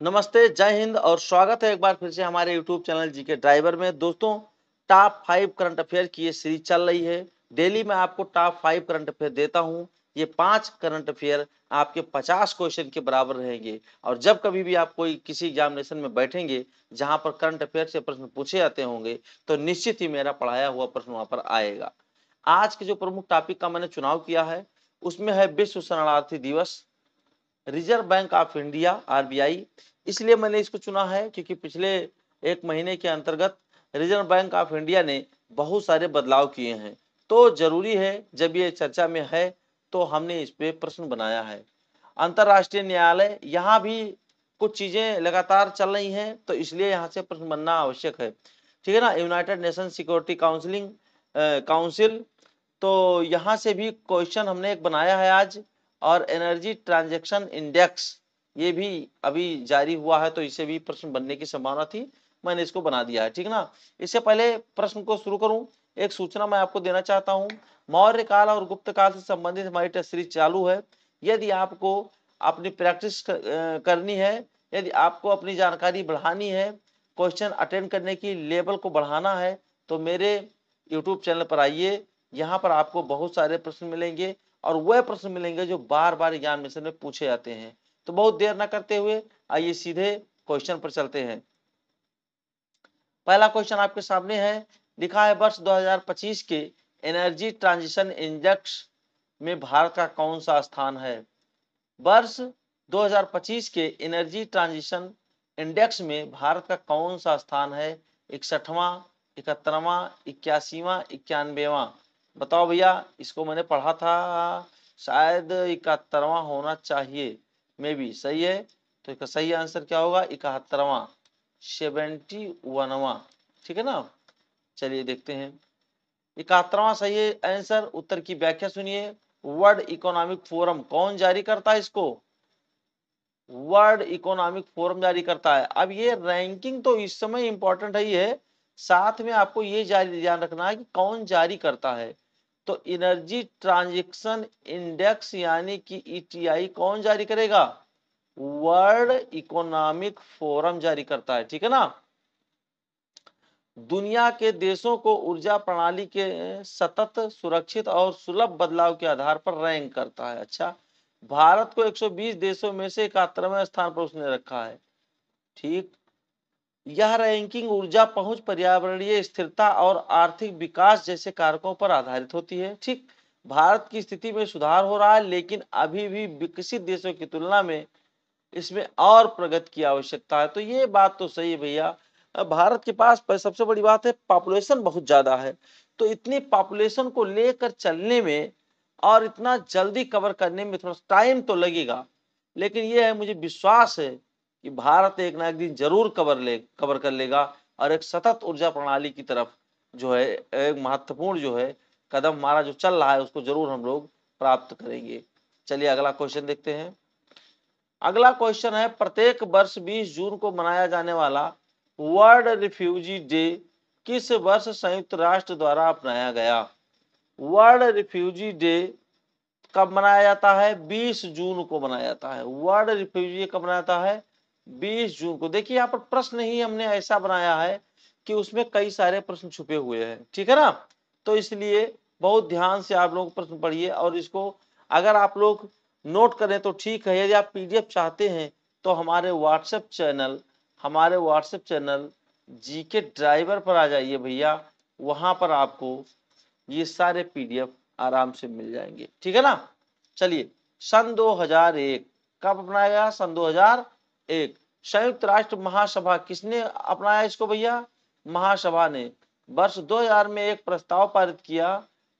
नमस्ते, जय हिंद और स्वागत है एक बार फिर से हमारे यूट्यूब चैनल जीके ड्राइवर में। दोस्तों, टॉप 5 करंट अफेयर की ये सीरीज चल रही है। डेली मैं आपको टॉप 5 करंट अफेयर देता हूं। ये 5 करंट अफेयर आपके 50 क्वेश्चन के बराबर रहेंगे और जब कभी भी आप कोई किसी एग्जामिनेशन में बैठेंगे जहां पर करंट अफेयर से प्रश्न पूछे जाते होंगे तो निश्चित ही मेरा पढ़ाया हुआ प्रश्न वहां पर आएगा। आज के जो प्रमुख टॉपिक का मैंने चुनाव किया है उसमें है विश्व शरणार्थी दिवस, reserve bank of India RBI. इसलिए मैंने इसको चुना है क्योंकि पिछले एक महीने के अंतर्गत रिजर्व बैंक ऑफ इंडिया ने बहुत सारे बदलाव किए हैं, तो जरूरी है जब ये चर्चा में है तो हमने इस पे प्रश्न बनाया है। अंतरराष्ट्रीय न्यायालय, यहाँ भी कुछ चीजें लगातार चल रही हैं तो इसलिए यहाँ से प्रश्न बनना आवश्यक है, ठीक है ना। यूनाइटेड नेशन सिक्योरिटी काउंसिल, तो यहाँ से भी क्वेश्चन हमने एक बनाया है आज। और एनर्जी ट्रांजैक्शन इंडेक्स, ये भी अभी जारी हुआ है तो इसे भी प्रश्न बनने की संभावना थी, मैंने इसको बना दिया है, ठीक ना। इससे पहले प्रश्न को शुरू करूं, एक सूचना मैं आपको देना चाहता हूं। मौर्य काल और गुप्त काल से संबंधित हमारी टेस्ट सीरीज चालू है। यदि आपको अपनी प्रैक्टिस करनी है, यदि आपको अपनी जानकारी बढ़ानी है, क्वेश्चन अटेंड करने की लेवल को बढ़ाना है तो मेरे यूट्यूब चैनल पर आइए। यहाँ पर आपको बहुत सारे प्रश्न मिलेंगे और वह प्रश्न मिलेंगे जो बार बार एग्जामिनेशन में पूछे जाते हैं। तो बहुत देर न करते हुए आइए सीधे क्वेश्चन पर चलते हैं। पहला क्वेश्चन आपके सामने है, लिखा है वर्ष 2025 के एनर्जी ट्रांजिशन इंडेक्स में भारत का कौन सा स्थान है। वर्ष 2025 के एनर्जी ट्रांजिशन इंडेक्स में भारत का कौन सा स्थान है? 61वां, 71वां, 81वां, 91वां? बताओ भैया, इसको मैंने पढ़ा था, शायद 71वां होना चाहिए, मे बी सही है। तो इसका सही आंसर क्या होगा? 71वां, 71वां, ठीक है ना। चलिए देखते हैं, 71वां सही है आंसर। उत्तर की व्याख्या सुनिए। वर्ल्ड इकोनॉमिक फोरम कौन जारी करता है इसको? वर्ल्ड इकोनॉमिक फोरम जारी करता है। अब ये रैंकिंग तो इस समय इंपॉर्टेंट है ही है, साथ में आपको ये ध्यान रखना है कि कौन जारी करता है। तो एनर्जी ट्रांजैक्शन इंडेक्स यानी कि ईटीआई कौन जारी करेगा? वर्ल्ड इकोनॉमिक फोरम जारी करता है, ठीक है ना। दुनिया के देशों को ऊर्जा प्रणाली के सतत, सुरक्षित और सुलभ बदलाव के आधार पर रैंक करता है। अच्छा, भारत को 120 देशों में से 71वें स्थान पर उसने रखा है, ठीक। यह रैंकिंग ऊर्जा पहुंच, पर्यावरणीय स्थिरता और आर्थिक विकास जैसे कारकों पर आधारित होती है, ठीक। भारत की स्थिति में सुधार हो रहा है लेकिन अभी भी विकसित देशों की तुलना में इसमें और प्रगति की आवश्यकता है। तो ये बात तो सही है भैया। भारत के पास सबसे बड़ी बात है पॉपुलेशन बहुत ज्यादा है, तो इतनी पॉपुलेशन को लेकर चलने में और इतना जल्दी कवर करने में थोड़ा टाइम तो लगेगा, लेकिन ये है, मुझे विश्वास है कि भारत एक ना एक दिन जरूर कवर कर लेगा और एक सतत ऊर्जा प्रणाली की तरफ जो है एक महत्वपूर्ण जो है कदम हमारा जो चल रहा है उसको जरूर हम लोग प्राप्त करेंगे। चलिए अगला क्वेश्चन देखते हैं। अगला क्वेश्चन है, प्रत्येक वर्ष 20 जून को मनाया जाने वाला वर्ल्ड रिफ्यूजी डे किस वर्ष संयुक्त राष्ट्र द्वारा अपनाया गया? वर्ल्ड रिफ्यूजी डे कब मनाया जाता है? 20 जून को मनाया जाता है। वर्ल्ड रिफ्यूजी कब मनाया जाता है? 20 जून को। देखिए यहाँ पर प्रश्न ही हमने ऐसा बनाया है कि उसमें कई सारे प्रश्न छुपे हुए हैं, ठीक है ना। तो इसलिए बहुत ध्यान से आप लोग प्रश्न पढ़िए और इसको अगर आप लोग नोट करें तो ठीक है। यदि आप पीडीएफ चाहते हैं तो हमारे व्हाट्सएप चैनल जीके ड्राइवर पर आ जाइए भैया, वहां पर आपको ये सारे पीडीएफ आराम से मिल जाएंगे, ठीक है ना। चलिए, सन 2001 कब अपनाया गया? सन 2001। संयुक्त राष्ट्र महासभा किसने अपनाया इसको भैया? महासभा ने वर्ष 2000 में एक प्रस्ताव पारित किया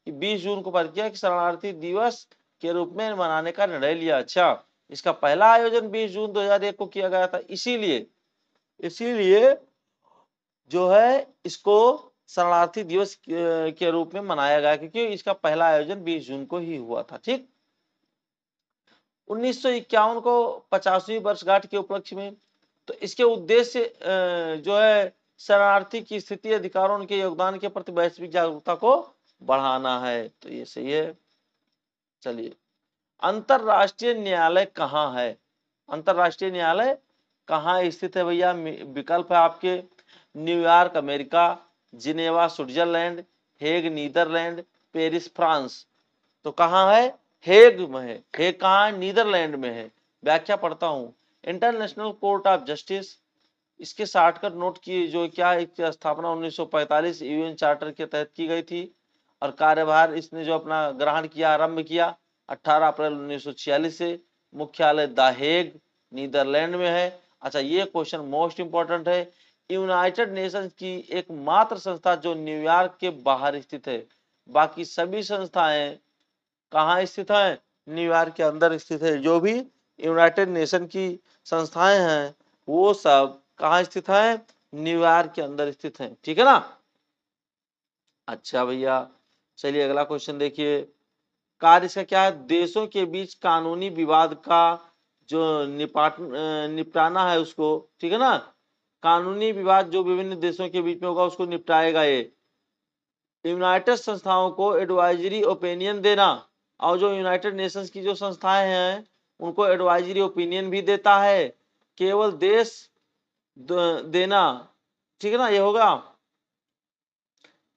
कि 20 जून को पारित किया कि शरणार्थी दिवस के रूप में मनाने का निर्णय लिया। अच्छा, इसका पहला आयोजन 20 जून 2001 को किया गया था, इसीलिए जो है इसको शरणार्थी दिवस के रूप में मनाया गया क्योंकि इसका पहला आयोजन 20 जून को ही हुआ था, ठीक। 1951 को 50वीं वर्षगांठ के उपलक्ष्य में, तो इसके उद्देश्य जो है शरणार्थी की स्थिति, अधिकारों, उनके योगदान के प्रति वैश्विक जागरूकता को बढ़ाना है, तो ये सही है। चलिए, अंतरराष्ट्रीय न्यायालय कहाँ है? अंतरराष्ट्रीय न्यायालय कहाँ स्थित है भैया? विकल्प है आपके New York America, Geneva Switzerland, Hague Netherlands, Paris France. तो कहाँ है? हेग में है। हेग कहाँ है? नीदरलैंड में है। व्याख्या पढ़ता हूँ। इंटरनेशनल कोर्ट ऑफ जस्टिस, इसके शॉर्टकट नोट की जो क्या है, इसकी स्थापना 1945 यूएन चार्टर के तहत की गई थी और कार्यभार इसने जो अपना ग्रहण किया, आरंभ किया 18 अप्रैल 1946 से। मुख्यालय द हेग नीदरलैंड में है। अच्छा, ये क्वेश्चन मोस्ट इंपॉर्टेंट है। यूनाइटेड नेशंस की एकमात्र संस्था जो न्यूयॉर्क के बाहर स्थित है, बाकी सभी संस्थाएं कहाँ स्थित है? न्यूयॉर्क के अंदर स्थित है। जो भी यूनाइटेड नेशन की संस्थाएं हैं वो सब कहाँ स्थित है? न्यूयॉर्क के अंदर स्थित है। ठीक है ना? अच्छा भैया, चलिए अगला क्वेश्चन देखिए। कार्य इसका क्या है? देशों के बीच कानूनी विवाद का जो निपटाना है उसको, ठीक है ना? कानूनी विवाद जो विभिन्न देशों के बीच में होगा उसको निपटाएगा ये। यूनाइटेड संस्थाओं को एडवाइजरी ओपिनियन देना, और जो यूनाइटेड नेशंस की जो संस्थाएं हैं उनको एडवाइजरी ओपिनियन भी देता है। केवल देश देना, ठीक है ना? ये होगा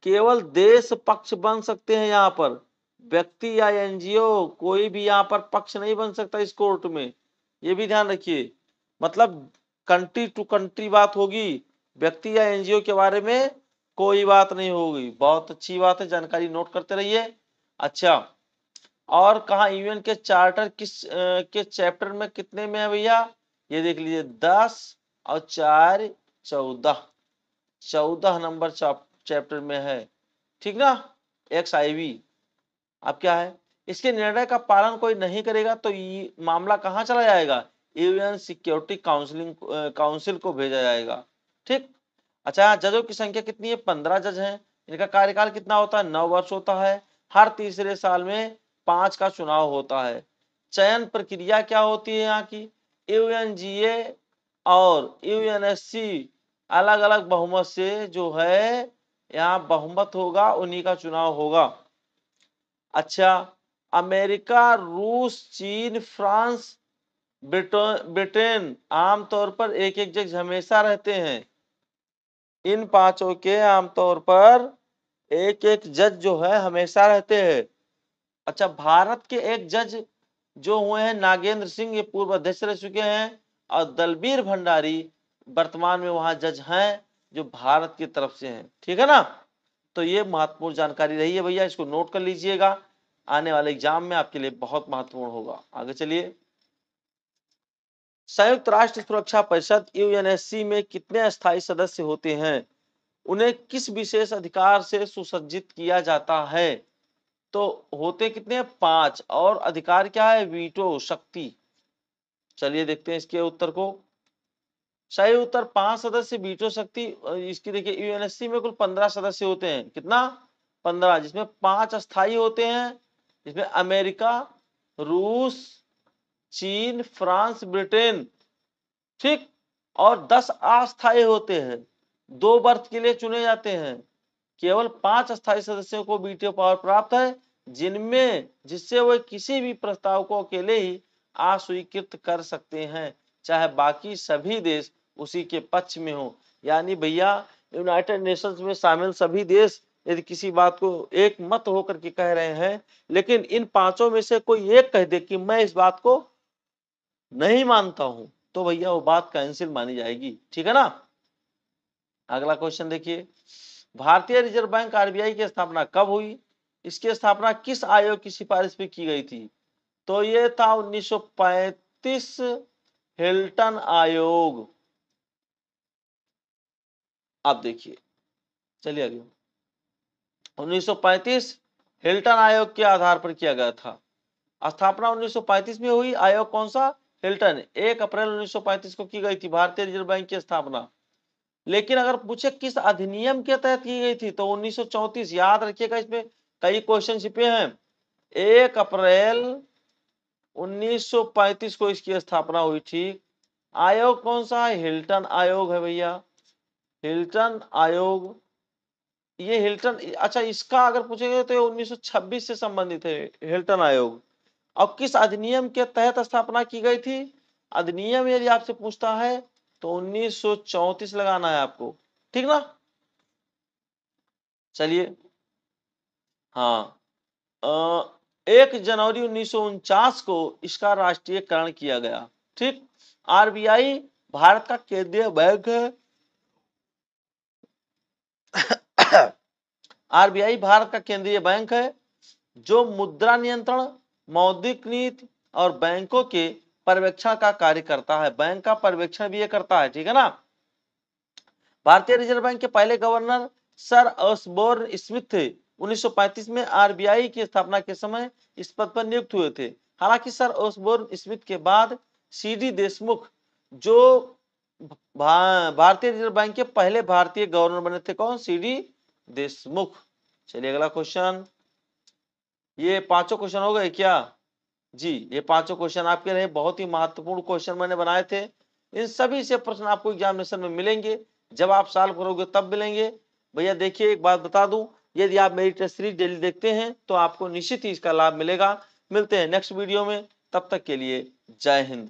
केवल देश पक्ष बन सकते हैं यहाँ पर, व्यक्ति या एनजीओ कोई भी यहाँ पर पक्ष नहीं बन सकता इस कोर्ट में। ये भी ध्यान रखिए, मतलब कंट्री टू कंट्री बात होगी, व्यक्ति या एनजीओ के बारे में कोई बात नहीं होगी। बहुत अच्छी बात है, जानकारी नोट करते रहिए। अच्छा, और कहा यूएन के चार्टर के चैप्टर में कितने में है भैया? ये देख लीजिए 10 और 4 14, 14 नंबर चैप्टर में है। ठीक ना? XIV। अब क्या है? इसके निर्णय का पालन कोई नहीं करेगा तो ये मामला कहाँ चला जाएगा? यूएन सिक्योरिटी काउंसिल को भेजा जाएगा। ठीक। अच्छा, जजों की संख्या कितनी है? 15 जज हैं। इनका कार्यकाल कितना होता है? 9 वर्ष होता है। हर तीसरे साल में 5 का चुनाव होता है। चयन प्रक्रिया क्या होती है यहाँ की? यूएनजीए और यूएनएससी अलग अलग बहुमत से जो है यहाँ बहुमत होगा, उन्हीं का चुनाव होगा। अच्छा, अमेरिका, रूस, चीन, फ्रांस, ब्रिटेन आमतौर पर एक एक जज हमेशा रहते हैं। इन पांचों के आमतौर पर एक एक जज जो है हमेशा रहते हैं। अच्छा, भारत के एक जज जो हुए हैं नागेंद्र सिंह, ये पूर्व अध्यक्ष रह चुके हैं, और दलबीर भंडारी वर्तमान में वहां जज हैं जो भारत की तरफ से हैं। ठीक है ना? तो ये महत्वपूर्ण जानकारी रही है भैया, इसको नोट कर लीजिएगा, आने वाले एग्जाम में आपके लिए बहुत महत्वपूर्ण होगा। आगे चलिए। संयुक्त राष्ट्र सुरक्षा परिषद यूएनएससी में कितने अस्थायी सदस्य होते हैं? उन्हें किस विशेष अधिकार से सुसज्जित किया जाता है? तो होते कितने हैं? 5। और अधिकार क्या है? वीटो शक्ति। चलिए देखते हैं इसके उत्तर को। सही उत्तर 5 सदस्य वीटो शक्ति। इसकी देखिए, यूएनएससी में कुल 15 सदस्य होते हैं। कितना? 15, जिसमें 5 अस्थायी होते हैं, जिसमें अमेरिका, रूस, चीन, फ्रांस, ब्रिटेन। ठीक। और 10 अस्थायी होते हैं, 2 वर्ष के लिए चुने जाते हैं। केवल 5 अस्थायी सदस्यों को वीटो पावर प्राप्त है, जिससे वे किसी भी प्रस्ताव को अकेले ही अस्वीकृत कर सकते हैं, चाहे बाकी सभी देश उसी के पक्ष में हो। यानी भैया, यूनाइटेड नेशंस में शामिल सभी देश यदि किसी बात को एक मत होकर के कह रहे हैं, लेकिन इन पांचों में से कोई एक कह दे कि मैं इस बात को नहीं मानता हूं, तो भैया वो बात कैंसिल मानी जाएगी। ठीक है ना? अगला क्वेश्चन देखिए। भारतीय रिजर्व बैंक आरबीआई की स्थापना कब हुई? इसकी स्थापना किस आयोग की सिफारिश पे की गई थी? तो ये था 1935 हिल्टन आयोग। आप देखिए, चलिए आगे। 1935 हिल्टन आयोग के आधार पर किया गया था। स्थापना 1935 में हुई। आयोग कौन सा? हिल्टन। 1 अप्रैल 1935 को की गई थी भारतीय रिजर्व बैंक की स्थापना। लेकिन अगर पूछे किस अधिनियम के तहत की गई थी, तो 1934। याद रखिएगा, इसमें कई क्वेश्चन छिपे हैं। 1 अप्रैल 1935 को इसकी स्थापना हुई। ठीक। आयोग कौन सा है? हिल्टन आयोग है भैया, हिल्टन आयोग। ये हिल्टन, अच्छा, इसका अगर पूछेंगे तो ये 1926 से संबंधित है हिल्टन आयोग। और किस अधिनियम के तहत स्थापना की गई थी? अधिनियम यदि आपसे पूछता है तो 1934 लगाना है आपको, ठीक ना। चलिए, हाँ, 1 जनवरी 1949 को इसका राष्ट्रीयकरण किया गया, ठीक। आरबीआई भारत का केंद्रीय बैंक है। आरबीआई भारत का केंद्रीय बैंक है जो मुद्रा नियंत्रण, मौद्रिक नीति और बैंकों के पर्यवेक्षण का कार्य करता है। बैंक का पर्यवेक्षण भी ये करता है, ठीक है ना। भारतीय रिजर्व बैंक के पहले गवर्नर सर ऑसबोर्न स्मिथ थे। 1935 में आरबीआई की स्थापना के समय इस पद पर नियुक्त हुए थे। हालांकि सर ऑसबोर्न स्मिथ के बाद सीडी देशमुख जो भारतीय रिजर्व बैंक के पहले भारतीय गवर्नर बने थे। कौन? सीडी देशमुख। चलिए अगला क्वेश्चन। ये पांचों क्वेश्चन हो गए क्या जी? ये पांचों क्वेश्चन आपके रहे, बहुत ही महत्वपूर्ण क्वेश्चन मैंने बनाए थे। इन सभी से प्रश्न आपको एग्जामिनेशन में मिलेंगे, जब आप सॉल्व करोगे तब मिलेंगे। भैया देखिए, एक बात बता दूं, यदि आप मेरी टेस्ट सीरीज डेली देखते हैं तो आपको निश्चित ही इसका लाभ मिलेगा। मिलते हैं नेक्स्ट वीडियो में, तब तक के लिए जय हिंद।